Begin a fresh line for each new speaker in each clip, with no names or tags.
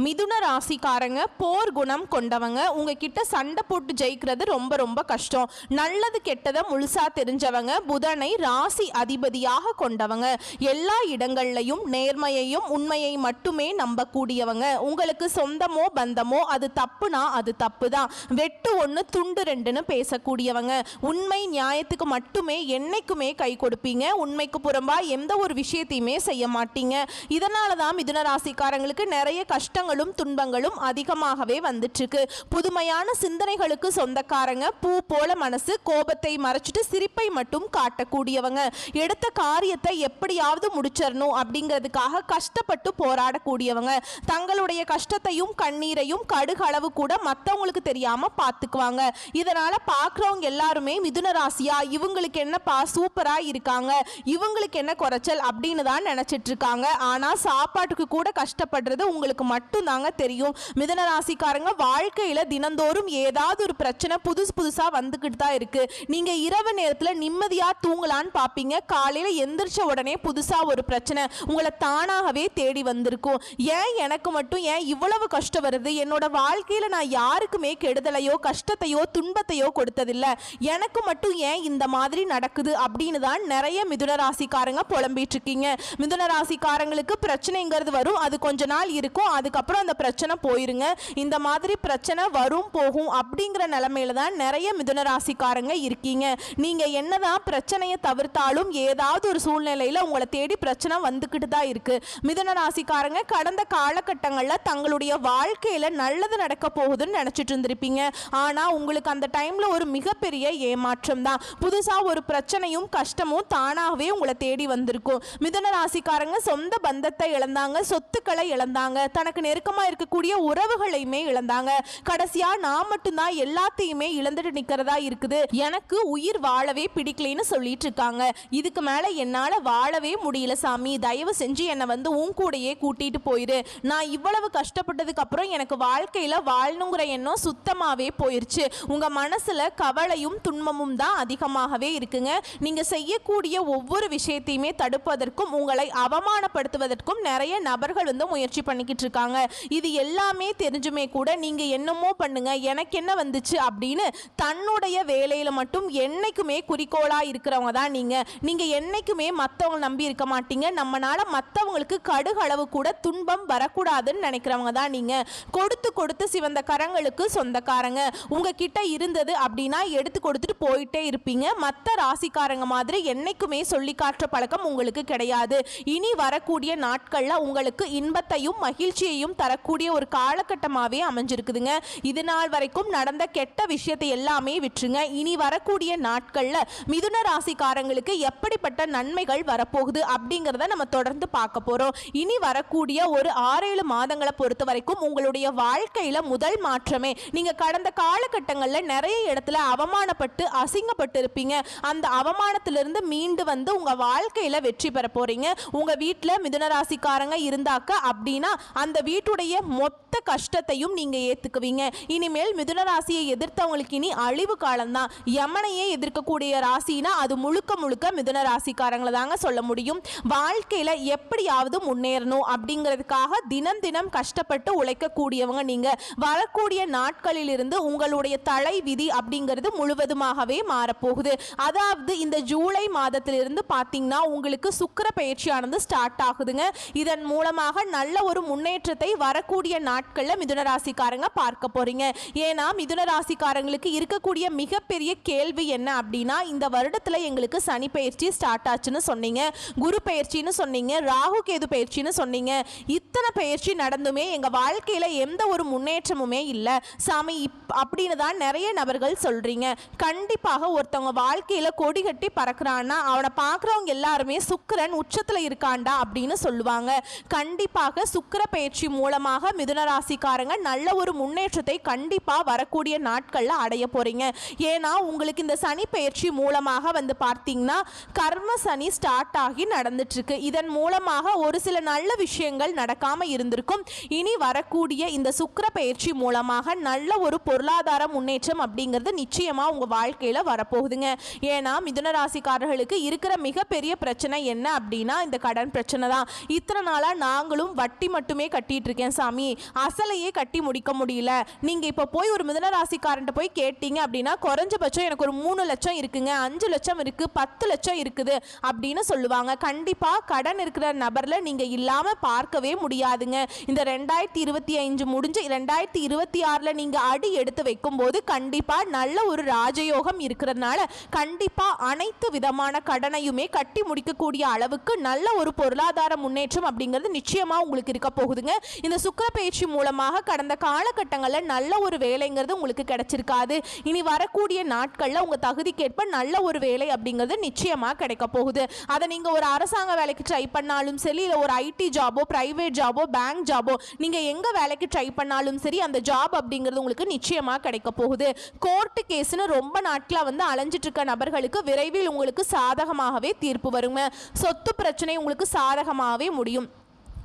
மிதுன ராசிக்காரங்க போர் குணம் கொண்டவங்க. உங்ககிட்ட சண்டை போட்டு ஜெயிக்கிறது ரொம்ப ரொம்ப கஷ்டம். நல்லது கெட்டதை முழுசா தெரிஞ்சவங்க. புதனை ராசி அதிபதியாக கொண்டவங்க. எல்லா இடங்கள்லையும் நேர்மையையும் உண்மையை மட்டுமே நம்பக்கூடியவங்க. உங்களுக்கு சொந்தமோ பந்தமோ அது தப்புனா அது தப்பு தான். வெட்டு ஒன்று துண்டு ரெண்டுன்னு பேசக்கூடியவங்க. உண்மை நியாயத்துக்கு மட்டுமே என்னைக்குமே கை கொடுப்பீங்க. உண்மைக்கு புறம்பா எந்த ஒரு விஷயத்தையுமே செய்ய மாட்டீங்க. இதனால தான் மிதுன ராசிக்காரங்களுக்கு நிறைய கஷ்டங்களும் துன்பங்களும் அதிகமாகவே வந்துட்டு இருக்கு. புதுமையான சிந்தனைகளுக்கு சொந்தக்காரங்க. பூ போல மனசு. கோபத்தை மறைச்சிட்டு சிரிப்பை மட்டும் காட்டக்கூடியவங்க. எடுத்த காரியத்தை எப்படியாவது முடிச்சிடணும் அப்படிங்கிறதுக்காக கஷ்டப்பட்டு போராடக்கூடியவங்க. தங்களுடைய கஷ்டத்தையும் கண்ணீரையும் கடுகளவு கூட மற்றவங்களுக்கு தெரியாம பார்த்துக்குவாங்க. இதனால பார்க்குறவங்க எல்லாருமே மிதுன ராசியா இவங்களுக்கு என்னப்பா சூப்பரா இருக்காங்க, இவங்களுக்கு என்ன குறைச்சல் அப்படின்னு தான் நினைச்சிட்டு இருக்காங்க. ஆனா சாப்பாட்டுக்கு கூட கஷ்டப்படுறது உங்களுக்கு மட்டும் தாங்க தெரியும். மிதுன ராசிக்காரங்க வாழ்க்கையில தினந்தோறும் ஏதாவது ஒரு பிரச்சனை புதுசா வந்துகிட்டு தான் இருக்கு. நீங்க இரவு நேரத்துல நிம்மதியா தூங்கலான்னு பாப்பீங்க. காலையில எந்திரிச்ச உடனே புதுசா ஒரு பிரச்சனை உங்களை தானாகவே தேடி வந்திருக்கும். ஏன் எனக்கு மட்டும் ஏன் இவ்வளவு கஷ்டம் வருது? என்னோட வாழ்க்கையில நான் யாருக்குமே கெடுதலையோ கஷ்டத்தையோ துன்பத்தையோ கொடுத்ததில்லை. எனக்கு மட்டும் ஏன் இந்த மாதிரி நடக்குது அப்படின்னு தான் நிறைய மிதுன ராசிக்காரங்க புலம்பிட்டு இருக்கீங்க. மிதுன ராசிக்காரங்களுக்கு பிரச்சனைங்கிறது வரும். அது கொஞ்ச நாள் இருக்கும். அதுக்கப்புறம் அந்த பிரச்சனை போயிருங்க. இந்த மாதிரி பிரச்சனை வரும் போகும் அப்படிங்கிற நிலைமையில தான் நிறைய மிதுன ராசிக்காரங்க இருக்கீங்க. நீங்க என்னதான் பிரச்சனையை தவிர்த்தாலும் ஏதாவது ஒரு சூழ்நிலையில உங்களை தேடி பிரச்சனை வந்துகிட்டு தான் இருக்கு. மிதுன ராசிக்காரங்க கடந்த காலகட்டங்களில் தங்களுடைய வாழ்க்கையில நல்லது நடக்க போகுதுன்னு நினைச்சிட்டு இருந்திருப்பீங்க. ஆனா உங்களுக்கு அந்த டைம்ல ஒரு மிகப்பெரிய ஏமாற்றம் தான். புதுசா ஒரு பிரச்சனையும் கஷ்டமும் தானாகவே உங்களை தேடி வந்திருக்கும். மிதுன ராசிக்காரங்க சொந்த பந்தத்தை இழந்தாங்க, சொத்துக்களை இழந்தாங்க, தனக்கு நெருக்கமா இருக்கக்கூடிய உறவுகளையுமே இழந்தாங்க. கடைசியா நான் மட்டும்தான் எல்லாத்தையுமே இழந்துட்டு நிக்கிறதா இருக்குது, எனக்கு உயிர் வாழவே பிடிக்கலன்னு சொல்லிட்டு இருக்காங்க. இதுக்கு மேல என்னால வாழவே முடியல சாமி, தயவு செஞ்சு என்னை வந்து உன் கூடையே கூட்டிட்டு போயிரு. நான் இவ்வளவு கஷ்டப்பட்டதுக்கு அப்புறம் எனக்கு வாழ்க்கையில வாழணுங்கிற எண்ணம் சுத்தமாவே போயிருச்சு. உங்க மனசுல கவலையும் துன்பமும் தான் அதிகமாகவே இருக்குங்க. நீங்க செய்யக்கூடிய ஒவ்வொரு விஷயத்தையுமே தடுப்பதற்கும் உங்களை அவமானப்படுத்துவதற்கும் நிறைய நபர்கள் வந்து முயற்சி பண்ணிக்கிட்டு இருக்காங்க. இது எல்லாமே தெரிஞ்சுமே கூட நீங்க என்னமோ பண்ணுங்க, எனக்கு என்ன வந்துச்சு அப்படின்னு தன்னுடைய வேலையில மட்டும் என்னைக்குமே குறிக்கோளா இருக்கிறவங்க தான் நீங்க என்னைக்குமே மற்றவங்க நம்பி இருக்க மாட்டீங்க. நம்மனால மற்றவங்களுக்கு கடுகளவு கூட துன்பம் வரக்கூடாதுன்னு நினைக்கிறவங்க தான் நீங்க. கொடுத்து கொடுத்து சிவந்த கரங்களுக்கு சொந்தக்காரங்க. உங்ககிட்ட இருந்தது அப்படின்னா எடுத்து கொடுத்துட்டு போயிட்டே இருப்பீங்க. மற்ற ராசிக்காரங்க மாதிரி என்னைக்குமே சொல்லி காட்டுற பழக்கம் உங்களுக்கு கிடையாது. இனி வரக்கூடிய நாட்கள்ல உங்களுக்கு இன்பத்தையும் மகிழ்ச்சியையும் தரக்கூடிய ஒரு காலகட்டமாகவே அமைஞ்சிருக்குதுங்க. இது நாள் வரைக்கும் நடந்த கெட்ட விஷயத்தை எல்லாமே விட்டுருங்க. இனி வரக்கூடிய நாட்கள்ல மிதுன ராசிக்காரங்களுக்கு எப்படிப்பட்ட நன்மைகள் வரப்போகுது அப்படிங்கிறத நம்ம தொடர்ந்து பார்க்க போறோம். இனி வரக்கூடிய ஒரு 6-7 மாதங்களை பொறுத்த வரைக்கும் உங்களுடைய வாழ்க்கையில முதல் மாற்றமே, நீங்க கடந்த காலகட்டங்களில் நிறைய இடத்துல அவமானப்பட்டு அசிங்கப்பட்டு இருப்பீங்க. அந்த அவமானத்திலிருந்து மீண்டு வந்து உங்க வாழ்க்கையில வெற்றி பெற போறீங்க. உங்க வீட்டில் மிதுன ராசிக்காரங்க இருந்தாக்க அப்படின்னா அந்த வீட்டுடைய மொத்த கஷ்டத்தையும் நீங்க ஏத்துக்குவீங்க. இனிமேல் மிதுன ராசியை எதிர்த்தவங்களுக்கு இனி அழிவு காலம்தான். யமனையே எதிர்க்கக்கூடிய ராசினா அது முழுக்க முழுக்க மிதுன ராசிக்காரங்களை தாங்க சொல்ல முடியும். வாழ்க்கையில எப்படியாவது முன்னேறணும் அப்படிங்கிறதுக்காக தினம் தினம் கஷ்டப்பட்டு உழைக்கக்கூடியவங்க நீங்க. வரக்கூடிய நாட்களில் இருந்து உங்களுடைய தலை விதி அப்படிங்கிறது முழுவதுமாகவே மாறப்போகுது. அதாவது இந்த ஜூலை மாதத்திலிருந்து பார்த்தீங்கன்னா உங்களுக்கு சுக்கிர பயிற்சியானது ஸ்டார்ட் ஆகுதுங்க. இதன் மூலமாக நல்ல ஒரு முன்னேற்றத்தை வரக்கூடிய நாட்களில் மிதுன ராசிக்காரங்க பார்க்க போறீங்க. ஏன்னா மிதுன ராசிக்காரங்களுக்கு இருக்கக்கூடிய மிகப்பெரிய கேள்வி என்ன அப்படின்னா, இந்த வருடத்துல எங்களுக்கு சனி பயிற்சி ஸ்டார்ட் ஆச்சுன்னு சொன்னீங்க, குரு பயிற்சின்னு சொன்னீங்க, ராகு கேது பயிற்சின்னு சொன்னீங்க. இத்தனை பயிற்சி நடந்துமே எங்க வாழ்க்கையில எந்த ஒரு முன்னேற்றமுமே இல்லை சாமி அப்படின்னு தான் நிறைய நபர்கள் சொல்றீங்க. கண்டிப்பாக ஒருத்தவங்க வாழ்க்கையில கொடி கட்டி பறக்கிறான்னா அவனை பார்க்குறவங்க எல்லாருமே சுக்கிரன் உச்சத்துல இருக்காண்டா அப்படின்னு சொல்லுவாங்க. கண்டிப்பாக சுக்கிர பயிற்சி மூலமாக மிதுன ராசிக்காரங்க நல்ல ஒரு முன்னேற்றத்தை கண்டிப்பா வரக்கூடிய நாட்கள்ல அடைய போறீங்க. ஏன்னா உங்களுக்கு இந்த சனி பயிற்சி மூலமாக வந்து பார்த்தீங்கன்னா கர்ம சனி ஸ்டார்ட் ஆகி நடந்துட்டு இருக்கு. இதன் மூலமாக ஒரு சில நல்ல விஷயங்கள் நடக்காம இருந்திருக்கும். இனி வரக்கூடிய இந்த சுக்கிர பயிற்சி மூலமாக நல்ல ஒரு பொருளாதார முன்னேற்றம் அப்படிங்கிறது நிச்சயமா உங்க வாழ்க்கையில வரப்போகுதுங்க. ஏன்னா மிதுன ராசிக்காரர்களுக்கு இருக்கிற மிகப்பெரிய பிரச்சனை என்ன அப்படின்னா இந்த கடன் பிரச்சனை தான். இத்தனை நாளா நாங்களும் வட்டி மட்டுமே கட்டிட்டு பண்ணிட்டு இருக்கேன் சாமி, அசலையே கட்டி முடிக்க முடியல. நீங்க இப்ப போய் ஒரு மிதுன ராசிக்காரன்ட்ட போய் கேட்டீங்க அப்படின்னா குறைஞ்சபட்சம் எனக்கு ஒரு 3 லட்சம் இருக்குங்க, 5 லட்சம் இருக்கு, 10 லட்சம் இருக்குது அப்படின்னு சொல்லுவாங்க. கண்டிப்பா கடன் இருக்கிற நபர்ல நீங்க இல்லாம பார்க்கவே முடியாதுங்க. இந்த 2025 முடிஞ்சு 2026ல நீங்க அடி எடுத்து வைக்கும் போது கண்டிப்பா நல்ல ஒரு ராஜயோகம் இருக்கிறதுனால கண்டிப்பா அனைத்து விதமான கடனையுமே கட்டி முடிக்கக்கூடிய அளவுக்கு நல்ல ஒரு பொருளாதார முன்னேற்றம் அப்படிங்கிறது நிச்சயமா உங்களுக்கு இருக்க போகுதுங்க. இந்த சுக்கிர பயிற்சி மூலமாக கடந்த காலகட்டங்களில் நல்ல ஒரு வேலைங்கிறது உங்களுக்கு கிடைச்சிருக்காது. இனி வரக்கூடிய நாட்கள்ல உங்க தகுதிக்கேற்ப நல்ல ஒரு வேலை அப்படிங்கிறது நிச்சயமா கிடைக்க போகுது. அதை நீங்க ஒரு அரசாங்க வேலைக்கு ட்ரை பண்ணாலும் சரி, இல்லை ஒரு ஐடி ஜாபோ, பிரைவேட் ஜாபோ, பேங்க் ஜாபோ, நீங்க எங்க வேலைக்கு ட்ரை பண்ணாலும் சரி அந்த ஜாப் அப்படிங்கிறது உங்களுக்கு நிச்சயமா கிடைக்க போகுது. கோர்ட்டு கேஸ்னு ரொம்ப நாட்களா வந்து அலைஞ்சிட்டு இருக்க நபர்களுக்கு விரைவில் உங்களுக்கு சாதகமாகவே தீர்ப்பு வருங்க. சொத்து பிரச்சனை உங்களுக்கு சாதகமாகவே முடியும்.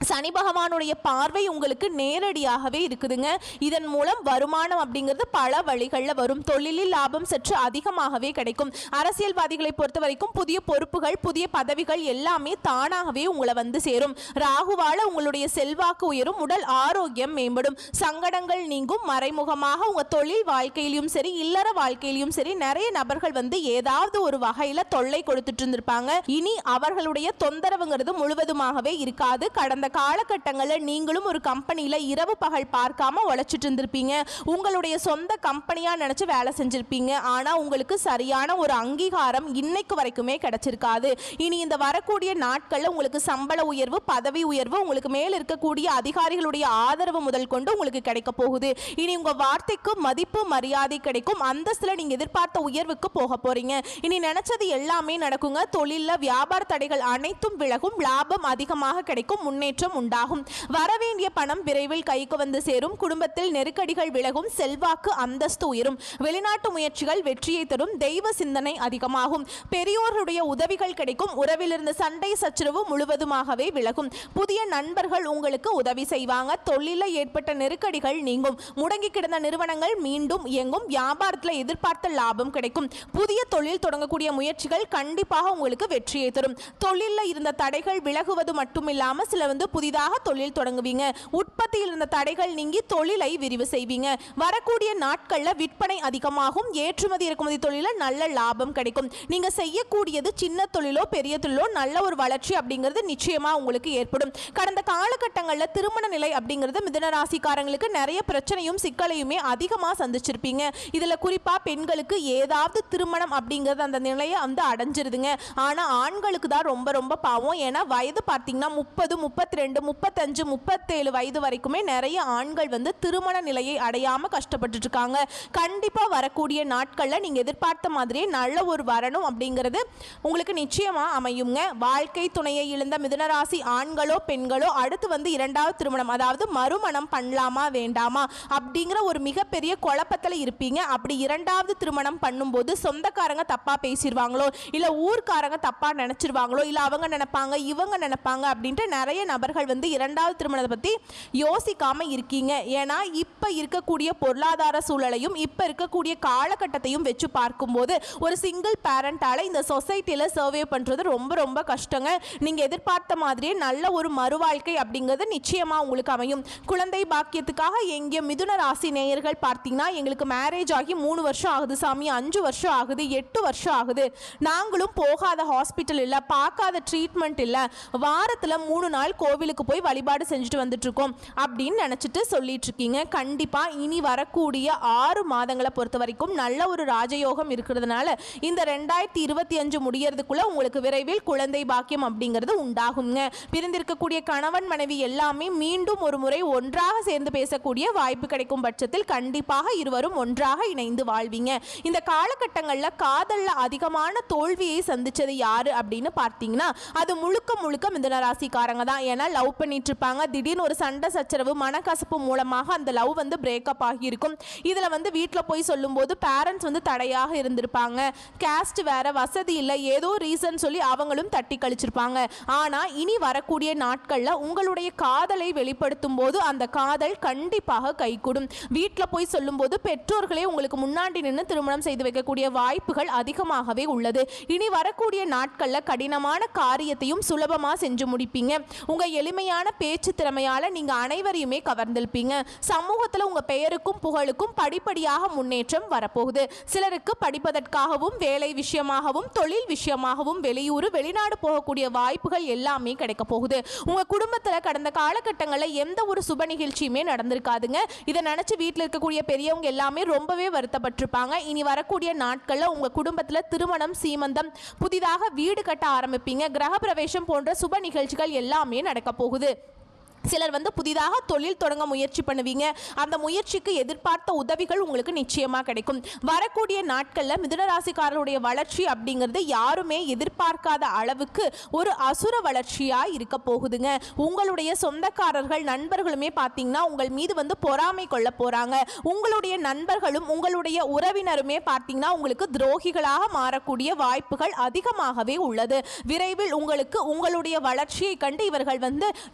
சனி பகவானுடைய பார்வை உங்களுக்கு நேரடியாகவே இருக்குதுங்க. இதன் மூலம் வருமானம் அப்படிங்கிறது பல வழிகளில் வரும். தொழிலில் லாபம் சற்று அதிகமாகவே கிடைக்கும். அரசியல்வாதிகளை பொறுத்த வரைக்கும் புதிய பொறுப்புகள், புதிய பதவிகள் எல்லாமே தானாகவே உங்களை வந்து சேரும். ராகுவால உங்களுடைய செல்வாக்கு உயரும், உடல் ஆரோக்கியம் மேம்படும், சங்கடங்கள் நீங்கும். மறைமுகமாக உங்க தொழில் வாழ்க்கையிலும் சரி, இல்லற வாழ்க்கையிலும் சரி நிறைய நபர்கள் வந்து ஏதாவது ஒரு வகையில தொல்லை கொடுத்துட்டு இருந்திருப்பாங்க. இனி அவர்களுடைய தொந்தரவுங்கிறது முழுவதுமாகவே இருக்காது. கடந்த காலகட்டங்களில் நீங்களும் ஒரு கம்பெனியில் இரவு பகல் பார்க்காம உழைச்சிட்டு இருந்திருப்பீங்க. உங்களுடைய சொந்த கம்பெனியாக நினச்சி வேலை செஞ்சுருப்பீங்க. ஆனால் உங்களுக்கு சரியான ஒரு அங்கீகாரம் இன்னைக்கு வரைக்குமே கிடைச்சிருக்காது. இனி இந்த வரக்கூடிய நாட்களில் உங்களுக்கு சம்பள உயர்வு, பதவி உயர்வு, உங்களுக்கு மேல் இருக்கக்கூடிய அதிகாரிகளுடைய ஆதரவு முதல் கொண்டு உங்களுக்கு கிடைக்க போகுது. இனி உங்கள் வார்த்தைக்கு மதிப்பு மரியாதை கிடைக்கும். அந்தஸ்தில் நீங்கள் எதிர்பார்த்த உயர்வுக்கு போக போறீங்க. இனி நினைச்சது எல்லாமே நடக்குங்க. தொழிலில் வியாபார தடைகள் அனைத்தும் விலகும். லாபம் அதிகமாக கிடைக்கும். முன்னேற்றம் உண்டாகும். வரவேண்டிய பணம் விரைவில் கைக்கு வந்து சேரும். குடும்பத்தில் நெருக்கடிகள் விலகும். செல்வாக்கு அந்தஸ்து உயரும். வெளிநாட்டு முயற்சிகள் வெற்றியை தரும். தெய்வ சிந்தனை அதிகமாகும். பெரியோர்களுடைய உதவிகள் கிடைக்கும். உறவிலிருந்து சண்டை சச்சரவு முழுவதுமாகவே விலகும். புதிய நண்பர்கள் உங்களுக்கு உதவி செய்வாங்க. தொழிலில் ஏற்பட்ட நெருக்கடிகள் நீங்கும். முடங்கி கிடந்த நிறுவனங்கள் மீண்டும் இயங்கும். வியாபாரத்தில் எதிர்பார்த்த லாபம் கிடைக்கும். புதிய தொழில் தொடங்கக்கூடிய முயற்சிகள் கண்டிப்பாக உங்களுக்கு வெற்றியை தரும். தொழிலில் இருந்த தடைகள் விலகுவது மட்டுமில்லாம சில வந்து புதிதாக தொழில் தொடங்குவீங்க. உற்பத்தியில் இருந்த தடைகள் நீங்கி தொழிலை விரிவு செய்வீங்க. வரக்கூடிய நாட்களில் விற்பனை அதிகமாகும். ஏற்றுமதி இறக்குமதி தொழிலில் நல்ல லாபம் கிடைக்கும். நீங்க செய்யக்கூடியது சின்ன தொழிலோ பெரிய தொழிலோ நல்ல ஒரு வளர்ச்சி அப்படிங்கிறது நிச்சயமா உங்களுக்கு ஏற்படும். கடந்த காலகட்டங்களில் திருமண நிலை அப்படிங்கிறது மிதுன ராசிக்காரங்களுக்கு நிறைய பிரச்சனையும் சிக்கலையுமே அதிகமாக சந்திச்சிருப்பீங்க. இதுல குறிப்பா பெண்களுக்கு ஏதாவது திருமணம் அப்படிங்கிறது அந்த நிலையை வந்து அடைஞ்சிருதுங்க. ஆனா ஆண்களுக்கு தான் ரொம்ப ரொம்ப பாவம். ஏன்னா வயது பார்த்தீங்கன்னா 30, 32, 35, 37 வயது வரைக்குமே நிறைய ஆண்கள் வந்து திருமண நிலையை அடையாம கஷ்டப்பட்டு இருக்காங்க. கண்டிப்பா வரக்கூடிய நாட்கள்ல நீங்க எதிர்பார்த்த மாதிரியே நல்ல ஒரு வரணும் அப்படிங்கிறது உங்களுக்கு நிச்சயமா அமையுங்க. வாழ்க்கை துணையை இழந்த மிதுனராசி ஆண்களோ பெண்களோ அடுத்து வந்து இரண்டாவது திருமணம், அதாவது மறுமணம் பண்ணலாமா வேண்டாமா அப்படிங்கிற ஒரு மிகப்பெரிய குழப்பத்தில் இருப்பீங்க. அப்படி இரண்டாவது திருமணம் பண்ணும்போது சொந்தக்காரங்க தப்பா பேசிடுவாங்களோ, இல்ல ஊர்க்காரங்க தப்பா நினைச்சிருவாங்களோ, இல்ல அவங்க நினைப்பாங்க இவங்க நினைப்பாங்க அப்படின்ட்டு நிறைய நபர்கள் வந்து இரண்டாவது திருமணத்தை பத்தி யோசிக்காம இருக்கீங்க. ஏன்னா இப்ப இருக்கக்கூடிய பொருளாதார சூழலையும் இப்ப இருக்கக்கூடிய காலகட்டத்தையும் வச்சு பார்க்கும்போது ஒரு சிங்கிள் பேரண்டால இந்த சொசைட்டில சர்வே பண்றது ரொம்ப ரொம்ப கஷ்டங்க. நீங்க எதிர்பார்த்த மாதிரியே நல்ல ஒரு மறுவாழ்க்கை அப்படிங்கிறது நிச்சயமா உங்களுக்கு அமையும். குழந்தை பாக்கியத்துக்காக எங்க மிதுன ராசி நேயர்கள் பார்த்தீங்கன்னா எங்களுக்கு மேரேஜ் ஆகி 3 வருஷம் ஆகுது சாமி, 5 வருஷம் ஆகுது, 8 வருஷம் ஆகுது, நாங்களும் போகாத ஹாஸ்பிட்டல் இல்ல, பார்க்காத ட்ரீட்மெண்ட் இல்ல, வாரத்துல 3 நாள் கோவிலுக்கு போய் வழிபாடு செஞ்சுட்டு வந்துட்டு இருக்கோம் அப்படின்னு நினைச்சிட்டு சொல்லிட்டு இருக்கீங்க. கண்டிப்பா இனி வரக்கூடிய 6 மாதங்களை பொறுத்த வரைக்கும் நல்ல ஒரு ராஜயோகம் இருக்கிறதுனால இந்த 2025 முடியறதுக்குள்ள உங்களுக்கு விரைவில் குழந்தை பாக்கியம் அப்படிங்கிறது உண்டாகுங்க. பிரிந்திருக்கக்கூடிய கணவன் மனைவி எல்லாமே மீண்டும் ஒரு முறை ஒன்றாக சேர்ந்து பேசக்கூடிய வாய்ப்பு கிடைக்கும் பட்சத்தில் கண்டிப்பாக இருவரும் ஒன்றாக இணைந்து வாழ்வீங்க. இந்த காலகட்டங்களில் காதல்ல அதிகமான தோல்வியை சந்திச்சது யாரு அப்படின்னு பார்த்தீங்கன்னா அது முழுக்க முழுக்க மிதுன ராசிக்காரங்க தான். ஏன்னா லவ் பண்ணிட்டு இருப்பாங்க, திடீர்னு ஒரு சண்டை சச்சரவு மனக்கசப்பு மூலமாக அந்த லவ் வந்து பிரேக்கப் ஆகியிருக்கும். இதுல வந்து வீட்டில் போய் சொல்லும்போது பேரண்ட்ஸ் வந்து தடையாக இருந்திருப்பாங்க. கேஸ்ட் வேற, வசதி இல்லை, ஏதோ ரீசன் சொல்லி அவங்களும் தட்டி கழிச்சிருப்பாங்க. ஆனா இனி வரக்கூடிய நாட்கள்ல உங்களுடைய காதலை வெளிப்படுத்தும் போது அந்த காதல் கண்டிப்பாக கைகூடும். வீட்டில் போய் சொல்லும்போது பெற்றோர்களே உங்களுக்கு முன்னாடி நின்று திருமணம் செய்து வைக்கக்கூடிய வாய்ப்புகள் அதிகமாகவே உள்ளது. இனி வரக்கூடிய நாட்கள்ல கடினமான காரியத்தையும் சுலபமா செஞ்சு முடிப்பீங்க. உங்க எளிமையான பேச்சு திறமையால நீங்க அனைவரையுமே கவர்ந்திருப்பீங்க. சமூகத்துல உங்க பெயருக்கும் புகழுக்கும் படிப்படியாக முன்னேற்றம் வரப்போகுது. சிலருக்கு படிப்பதற்காகவும் வேலை விஷயமாகவும் தொழில் விஷயமாகவும் வெளியூர் வெளிநாடு போகக்கூடிய வாய்ப்புகள் எல்லாமே கிடைக்க போகுது. உங்க குடும்பத்துல கடந்த காலகட்டங்களில் எந்த ஒரு சுப நிகழ்ச்சியுமே நடந்திருக்காதுங்க. இதை நினைச்சு வீட்டில் இருக்கக்கூடிய பெரியவங்க எல்லாமே ரொம்பவே வருத்தப்பட்டிருப்பாங்க. இனி வரக்கூடிய நாட்கள்ல உங்க குடும்பத்துல திருமணம், சீமந்தம், புதிதாக வீடு கட்ட ஆரம்பிப்பீங்க. கிரக பிரவேசம் போன்ற சுப நிகழ்ச்சிகள் எல்லாமே நடக்க போகுது. சிலர் புதிதாக தொழில் தொடங்க முயற்சி பண்ணுவீங்க. அந்த முயற்சிக்கு எதிர்பார்த்த உதவிகள் உங்களுக்கு நிச்சயமாக கிடைக்கும். வரக்கூடிய நாட்களில் மிதுனராசிக்காரருடைய வளர்ச்சி அப்படிங்கிறது யாருமே எதிர்பார்க்காத அளவுக்கு ஒரு அசுர வளர்ச்சியாக இருக்க போகுதுங்க. உங்களுடைய சொந்தக்காரர்கள், நண்பர்களுமே பார்த்தீங்கன்னா உங்கள் மீது பொறாமை கொள்ள போகிறாங்க. உங்களுடைய நண்பர்களும் உங்களுடைய உறவினருமே பார்த்தீங்கன்னா உங்களுக்கு துரோகிகளாக மாறக்கூடிய வாய்ப்புகள் அதிகமாகவே உள்ளது. விரைவில் உங்களுக்கு உங்களுடைய வளர்ச்சியை கண்டு இவர்கள்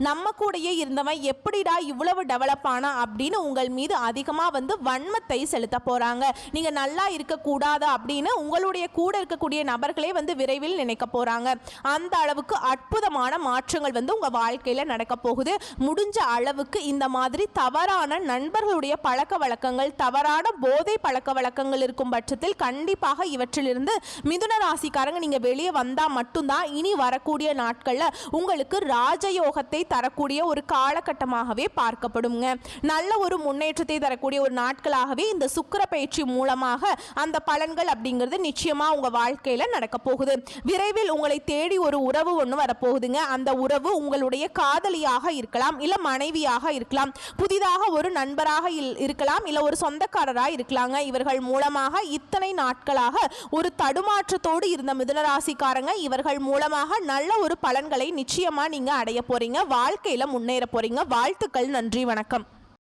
நம்ம கூடயே இருந்தவன் எப்படிடா இவ்வளவு டெவலப் ஆனா அப்படின்னு உங்கள் மீது அதிகமாக வன்மத்தை செலுத்த போறாங்க. நீங்க நல்லா இருக்கக்கூடாது அப்படின்னு உங்களுடைய கூட இருக்கக்கூடிய நபர்களே விரைவில் நினைக்க போறாங்க. அந்த அளவுக்கு அற்புதமான மாற்றங்கள் உங்க வாழ்க்கையில நடக்க போகுது. முடிஞ்ச அளவுக்கு இந்த மாதிரி தவறான நண்பர்களுடைய பழக்க வழக்கங்கள், தவறான போதை பழக்க வழக்கங்கள் இருக்கும் பட்சத்தில் கண்டிப்பாக இவற்றிலிருந்து மிதுன ராசிக்காரங்க நீங்க வெளியே வந்தா மட்டும்தான் இனி வரக்கூடிய நாட்கள்ல உங்களுக்கு ராஜயோகத்தை தரக்கூடிய ஒரு காலகட்டமாகவே பார்க்கப்படுங்க. நல்ல ஒரு முன்னேற்றத்தை தரக்கூடிய ஒரு நாட்களாகவே இந்த சுக்கிர பயிற்சி மூலமாக அந்த பலன்கள் அப்படிங்கிறது நிச்சயமா உங்க வாழ்க்கையில நடக்க போகுது. விரைவில் உங்களை தேடி ஒரு உறவு ஒன்று வரப்போகுதுங்க. அந்த உறவு உங்களுடைய காதலியாக இருக்கலாம், இல்ல மனைவியாக இருக்கலாம், புதிதாக ஒரு நண்பராக இருக்கலாம், இல்ல ஒரு சொந்தக்காரராக இருக்கலாங்க. இவர்கள் மூலமாக இத்தனை நாட்களாக ஒரு தடுமாற்றத்தோடு இருந்த மிதுனராசிக்காரங்க இவர்கள் மூலமாக நல்ல ஒரு பலன்களை நிச்சயமா நீங்க அடைய போறீங்க. வாழ்க்கையில முன்னேற போறீங்க. வாழ்த்துக்கள். நன்றி, வணக்கம்.